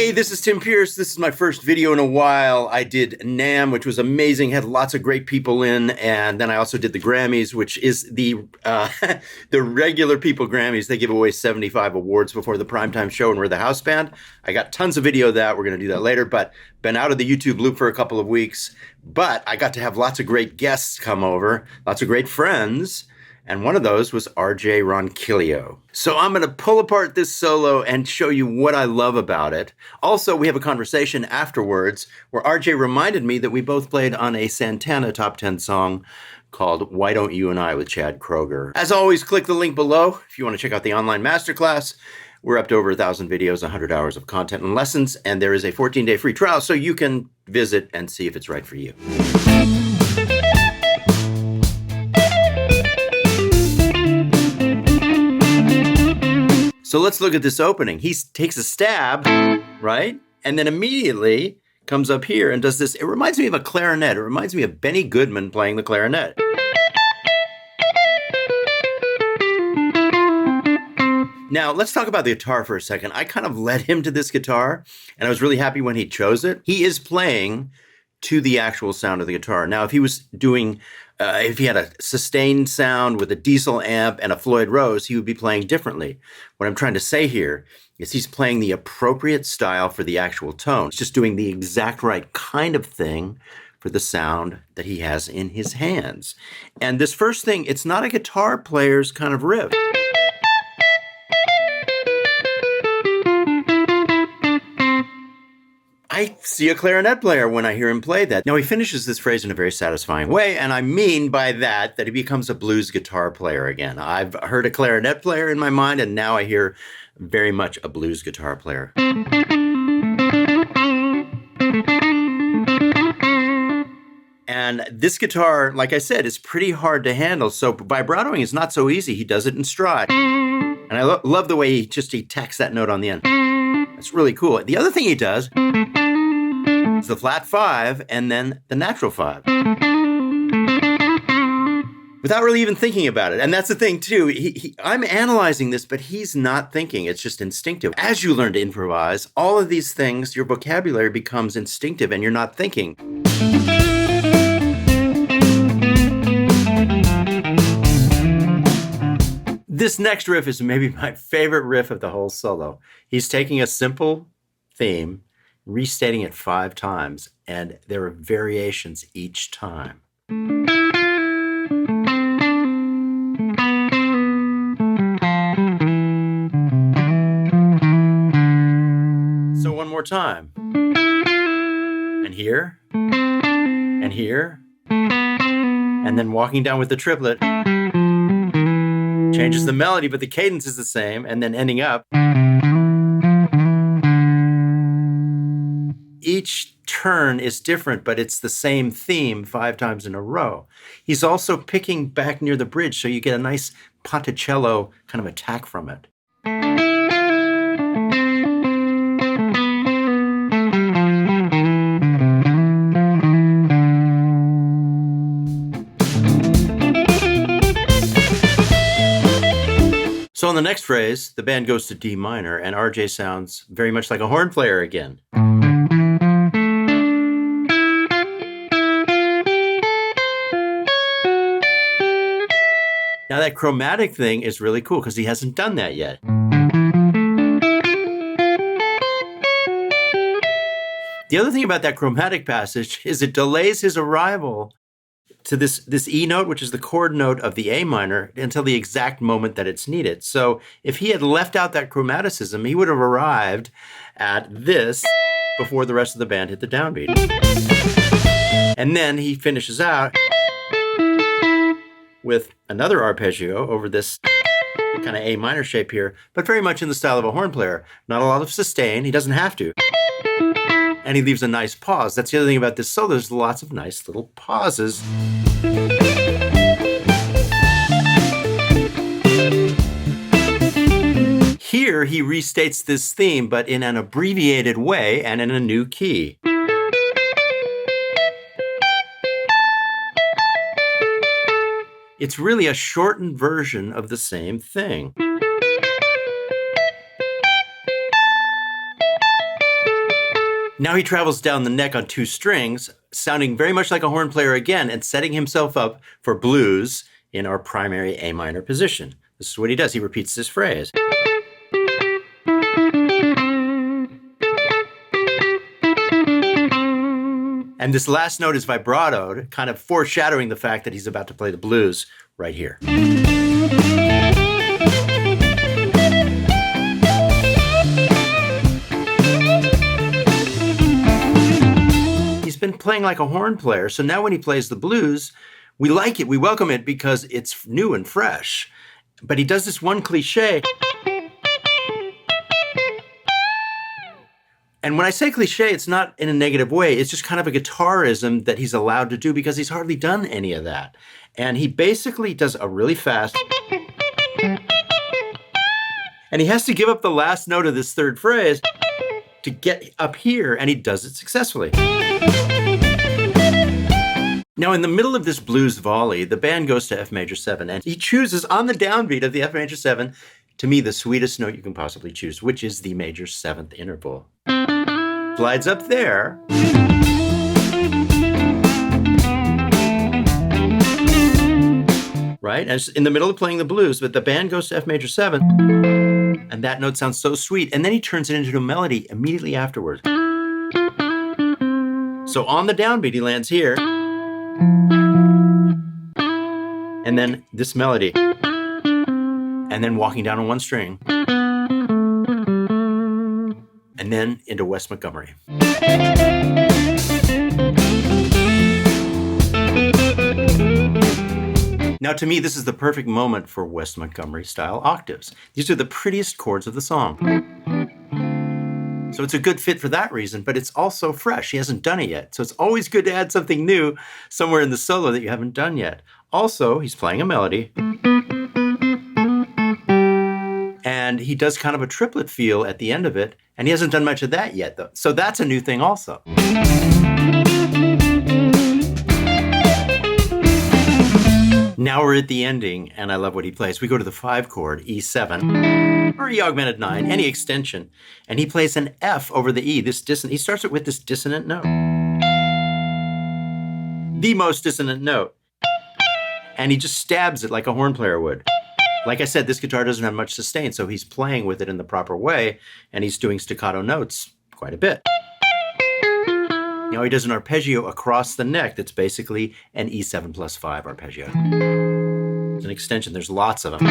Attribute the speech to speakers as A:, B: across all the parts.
A: Hey, this is Tim Pierce. This is my first video in a while. I did NAMM, which was amazing, had lots of great people in, and then I also did the Grammys, which is the the regular people Grammys. They give away 75 awards before the primetime show, and we're the house band. I got tons of video of that. We're going to do that later, but been out of the YouTube loop for a couple of weeks. But I got to have lots of great guests come over, lots of great friends. And one of those was RJ Ronquillo. So I'm going to pull apart this solo and show you what I love about it. Also, we have a conversation afterwards where RJ reminded me that we both played on a Santana Top 10 song called Why Don't You and I with Chad Kroeger. As always, click the link below if you want to check out the online masterclass. We're up to over 1,000 videos, 100 hours of content and lessons, and there is a 14-day free trial so you can visit and see if it's right for you. So let's look at this opening. He takes a stab, right? And then immediately comes up here and does this. It reminds me of a clarinet. It reminds me of Benny Goodman playing the clarinet. Now, let's talk about the guitar for a second. I kind of led him to this guitar, and I was really happy when he chose it. He is playing to the actual sound of the guitar. Now, if he was doing, if he had a sustained sound with a diesel amp and a Floyd Rose, he would be playing differently. What I'm trying to say here is he's playing the appropriate style for the actual tone. He's just doing the exact right kind of thing for the sound that he has in his hands. And this first thing, it's not a guitar player's kind of riff. I see a clarinet player when I hear him play that. Now, he finishes this phrase in a very satisfying way, and I mean by that he becomes a blues guitar player again. I've heard a clarinet player in my mind, and now I hear very much a blues guitar player. And this guitar, like I said, is pretty hard to handle, so vibratoing is not so easy. He does it in stride. And I love the way he tacks that note on the end. That's really cool. The other thing he does is the flat 5 and then the natural 5. Without really even thinking about it. And that's the thing too. I'm analyzing this, but he's not thinking. It's just instinctive. As you learn to improvise, all of these things, your vocabulary becomes instinctive and you're not thinking. This next riff is maybe my favorite riff of the whole solo. He's taking a simple theme, restating it 5 times, and there are variations each time. So one more time. And here, and here, and then walking down with the triplet. Changes the melody, but the cadence is the same, and then ending up. Each turn is different, but it's the same theme 5 times in a row. He's also picking back near the bridge, so you get a nice ponticello kind of attack from it. So on the next phrase, the band goes to D minor, and RJ sounds very much like a horn player again. Now that chromatic thing is really cool because he hasn't done that yet. The other thing about that chromatic passage is it delays his arrival to this E note, which is the chord note of the A minor, until the exact moment that it's needed. So if he had left out that chromaticism, he would have arrived at this before the rest of the band hit the downbeat. And then he finishes out with another arpeggio over this kind of A minor shape here, but very much in the style of a horn player. Not a lot of sustain. He doesn't have to. And he leaves a nice pause. That's the other thing about this solo. There's lots of nice little pauses. Here, he restates this theme, but in an abbreviated way and in a new key. It's really a shortened version of the same thing. Now he travels down the neck on 2 strings, sounding very much like a horn player again and setting himself up for blues in our primary A minor position. This is what he does. He repeats this phrase. And this last note is vibratoed, kind of foreshadowing the fact that he's about to play the blues right here. He's been playing like a horn player, so now when he plays the blues, we like it, we welcome it because it's new and fresh. But he does this one cliche. And when I say cliche, it's not in a negative way. It's just kind of a guitarism that he's allowed to do because he's hardly done any of that. And he basically does a really fast. And he has to give up the last note of this third phrase to get up here, and he does it successfully. Now, in the middle of this blues volley, the band goes to F major 7, and he chooses on the downbeat of the F major 7, to me, the sweetest note you can possibly choose, which is the major 7th interval. Slides up there. Right? And it's in the middle of playing the blues, but the band goes to F major 7, and that note sounds so sweet, and then he turns it into a melody immediately afterwards. So on the downbeat, he lands here. And then this melody. And then walking down on 1 string. And then into Wes Montgomery. Now, to me, this is the perfect moment for Wes Montgomery style octaves. These are the prettiest chords of the song. So it's a good fit for that reason, but it's also fresh. He hasn't done it yet. So it's always good to add something new somewhere in the solo that you haven't done yet. Also, he's playing a melody. And he does kind of a triplet feel at the end of it. And he hasn't done much of that yet, though. So that's a new thing also. Now we're at the ending, and I love what he plays. We go to the 5 chord, E7, or E augmented 9, any extension. And he plays an F over the E. He starts it with this dissonant note. The most dissonant note. And he just stabs it like a horn player would. Like I said, this guitar doesn't have much sustain, so he's playing with it in the proper way, and he's doing staccato notes quite a bit. Now he does an arpeggio across the neck that's basically an E7 plus 5 arpeggio. It's an extension. There's lots of them.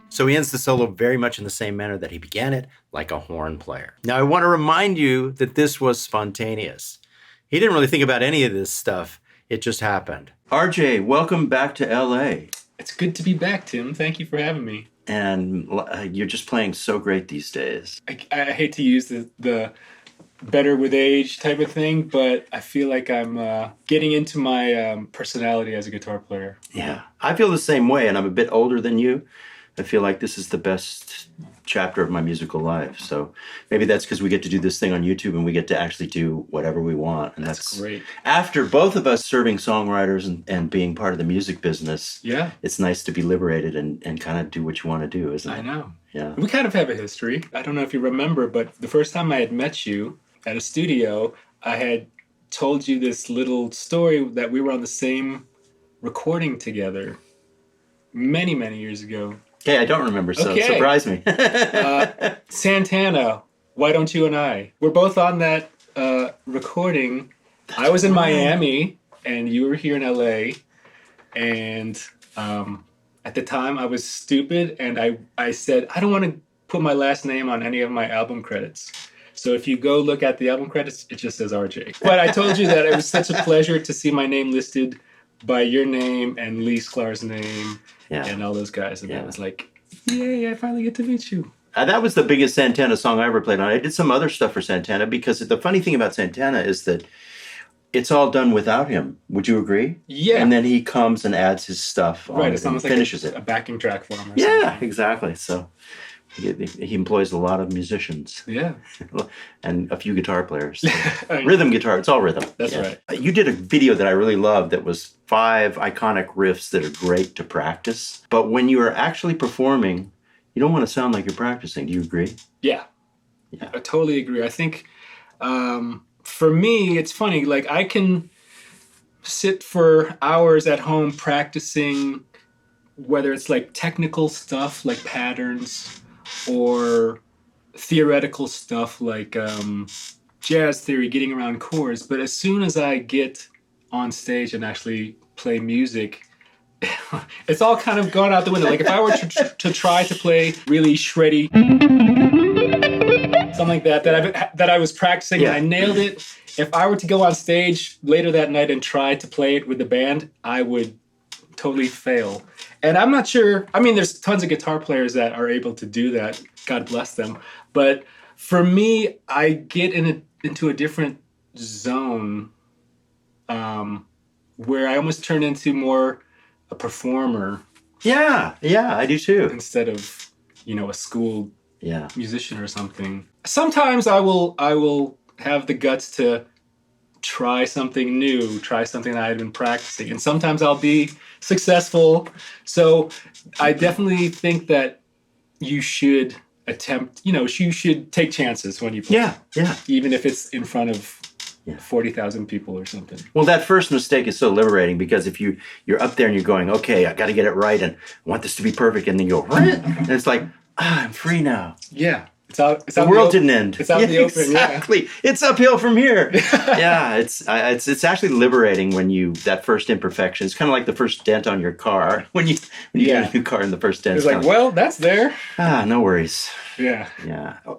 A: So he ends the solo very much in the same manner that he began it, like a horn player. Now I want to remind you that this was spontaneous. He didn't really think about any of this stuff. It just happened. RJ, welcome back to LA.
B: It's good to be back, Tim. Thank you for having me.
A: And you're just playing so great these days.
B: I hate to use the better with age type of thing, but I feel like I'm getting into my personality as a guitar player.
A: Yeah, I feel the same way, and I'm a bit older than you. I feel like this is the best chapter of my musical life. So maybe that's because we get to do this thing on YouTube and we get to actually do whatever we want. And that's
B: great.
A: After both of us serving songwriters and being part of the music business,
B: yeah,
A: it's nice to be liberated and kind of do what you want to do, isn't it?
B: I know.
A: Yeah.
B: We kind of have a history. I don't know if you remember, but the first time I had met you at a studio, I had told you this little story that we were on the same recording together many, many years ago.
A: Okay, I don't remember, so
B: Okay.
A: surprise me.
B: Santana, Why Don't You and I? We're both on that recording. I was in Miami, and you were here in LA. And at the time, I was stupid, and I said, I don't want to put my last name on any of my album credits. So if you go look at the album credits, it just says RJ. But I told you that it was such a pleasure to see my name listed by your name and Lee Sklar's name and all those guys. And I was like, yay, I finally get to meet you.
A: That was the biggest Santana song I ever played on. I did some other stuff for Santana because the funny thing about Santana is that it's all done without him. Would you agree?
B: Yeah.
A: And then he comes and adds his stuff on
B: Right,
A: it
B: it's almost
A: and
B: like
A: finishes
B: a backing track for him or
A: Yeah,
B: something.
A: exactly. So he employs a lot of musicians.
B: Yeah.
A: And a few guitar players. Rhythm guitar, it's all rhythm.
B: That's right.
A: You did a video that I really loved that was 5 iconic riffs that are great to practice. But when you are actually performing, you don't want to sound like you're practicing. Do you agree?
B: Yeah. I totally agree. I think for me, it's funny. Like, I can sit for hours at home practicing, whether it's like technical stuff like patterns or theoretical stuff like jazz theory, getting around chords. But as soon as I get on stage and actually play music, it's all kind of gone out the window. Like, if I were to try to play really shreddy, something like that I was practicing and I nailed it. If I were to go on stage later that night and try to play it with the band, I would totally fail. And I'm not sure. I mean, there's tons of guitar players that are able to do that. God bless them. But for me, I get into a different zone where I almost turn into more a performer.
A: Yeah, I do too.
B: Instead of, a school
A: Yeah.
B: musician or something. Sometimes I will have the guts to try something new, try something that I've been practicing, and sometimes I'll be successful. So I definitely think that you should attempt, you should take chances when you play.
A: Yeah.
B: Even if it's in front of 40,000 people or something.
A: Well, that first mistake is so liberating because if you're up there and you're going, okay, I got to get it right and I want this to be perfect, and then you go, and it's like, I'm free now.
B: Yeah. The
A: world didn't end.
B: It's out in the open.
A: Exactly. It's uphill from here. Yeah, it's actually liberating when that first imperfection. It's kind of like the first dent on your car when you get a new car and the first dent.
B: It's like, well, that's there.
A: No worries.
B: Yeah.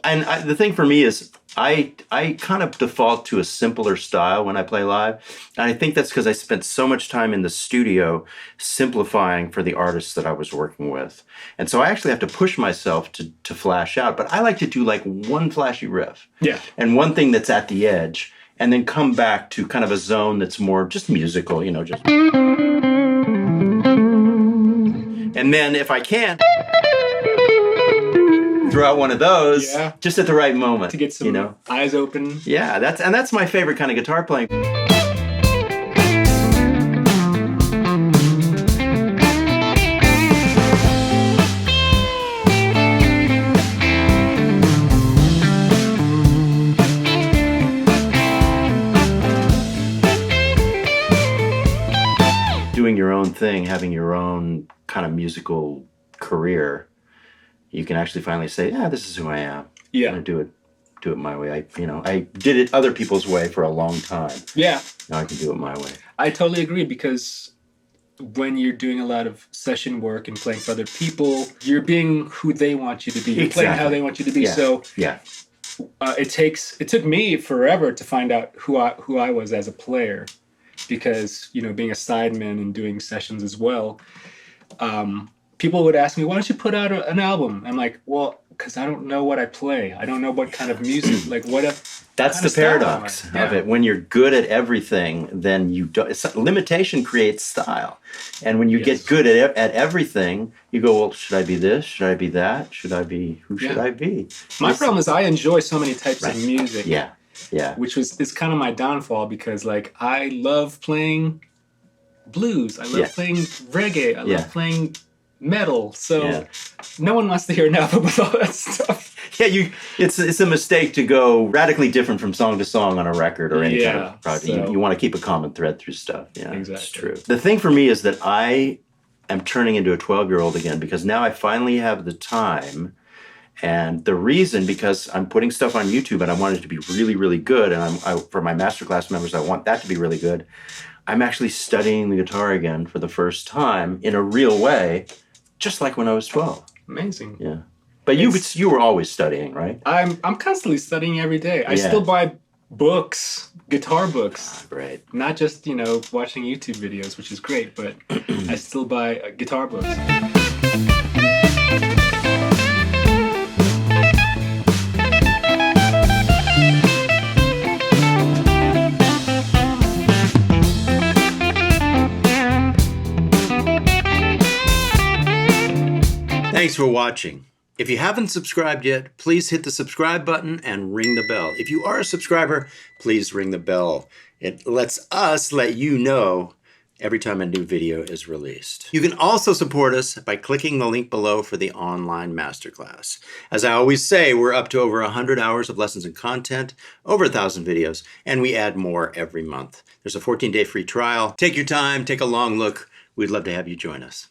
A: And the thing for me is I kind of default to a simpler style when I play live. And I think that's because I spent so much time in the studio simplifying for the artists that I was working with. And so I actually have to push myself to flash out. But I like to do like one flashy riff.
B: Yeah.
A: And one thing that's at the edge. And then come back to kind of a zone that's more just musical, just. And then if I can, throw out one of those just at the right moment
B: to get some eyes open.
A: Yeah, that's my favorite kind of guitar playing. Doing your own thing, having your own kind of musical career, you can actually finally say, this is who I am.
B: Yeah.
A: I'm going to do it my way. I did it other people's way for a long time.
B: Yeah.
A: Now I can do it my way.
B: I totally agree, because when you're doing a lot of session work and playing for other people, you're being who they want you to be. You're playing how they want you to be. So it took me forever to find out who I was as a player, because, being a sideman and doing sessions as well, people would ask me, why don't you put out an album? I'm like, well, because I don't know what I play. I don't know what kind of music, like what if.
A: That's the paradox of it. When you're good at everything, then limitation creates style. And when you get good at everything, you go, well, should I be this? Should I be that? Should I be, who should I be?
B: My problem is I enjoy so many types of music.
A: Yeah.
B: Which is kind of my downfall, because like I love playing blues. I love playing reggae. I love playing metal. So no one wants to hear an album with all that stuff. Yeah,
A: it's a mistake to go radically different from song to song on a record or any kind of project. You want to keep a common thread through stuff. Yeah, exactly. It's true. The thing for me is that I am turning into a 12-year-old again, because now I finally have the time. And the reason, because I'm putting stuff on YouTube and I want it to be really, really good. And for my Masterclass members, I want that to be really good. I'm actually studying the guitar again for the first time in a real way, just like when I was 12.
B: Amazing.
A: Yeah. But you were always studying, right?
B: I'm constantly studying every day. I still buy books, guitar books.
A: Right.
B: Not just, watching YouTube videos, which is great, but I still buy guitar books.
A: Thanks for watching. If you haven't subscribed yet, please hit the subscribe button and ring the bell. If you are a subscriber, please ring the bell. It lets us let you know every time a new video is released. You can also support us by clicking the link below for the online masterclass. As I always say, we're up to over 100 hours of lessons and content, over 1,000 videos, and we add more every month. There's a 14-day free trial. Take your time, take a long look. We'd love to have you join us.